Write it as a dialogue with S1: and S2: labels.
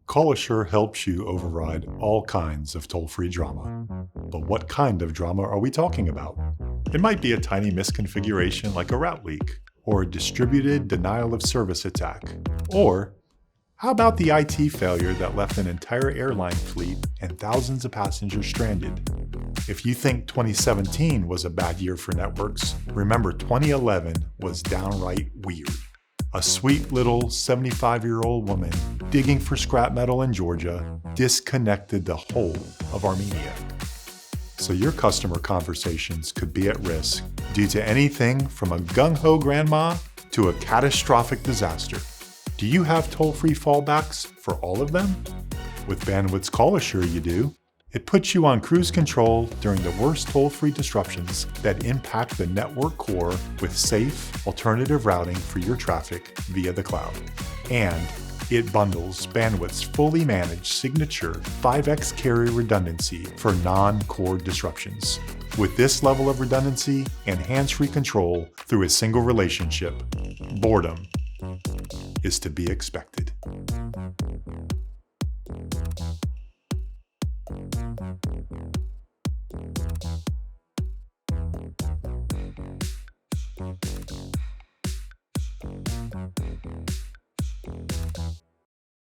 S1: Call Assure helps you override all kinds of toll-free drama. But what kind of drama are we talking about? It might be a tiny misconfiguration like a route leak, or a distributed denial of service attack. Or how about the IT failure that left an entire airline fleet and thousands of passengers stranded? If you think 2017 was a bad year for networks, remember 2011 was downright weird. A sweet little 75-year-old woman digging for scrap metal in Georgia disconnected the whole of Armenia. So your customer conversations could be at risk due to anything from a gung-ho grandma to a catastrophic disaster. Do you have toll-free fallbacks for all of them? With Bandwidth's Call Assure you do. It puts you on cruise control during the worst toll-free disruptions that impact the network core with safe, alternative routing for your traffic via the cloud. And it bundles Bandwidth's fully managed signature 5x carrier redundancy for non-core disruptions. With this level of redundancy and hands-free control through a single relationship, boredom is to be expected.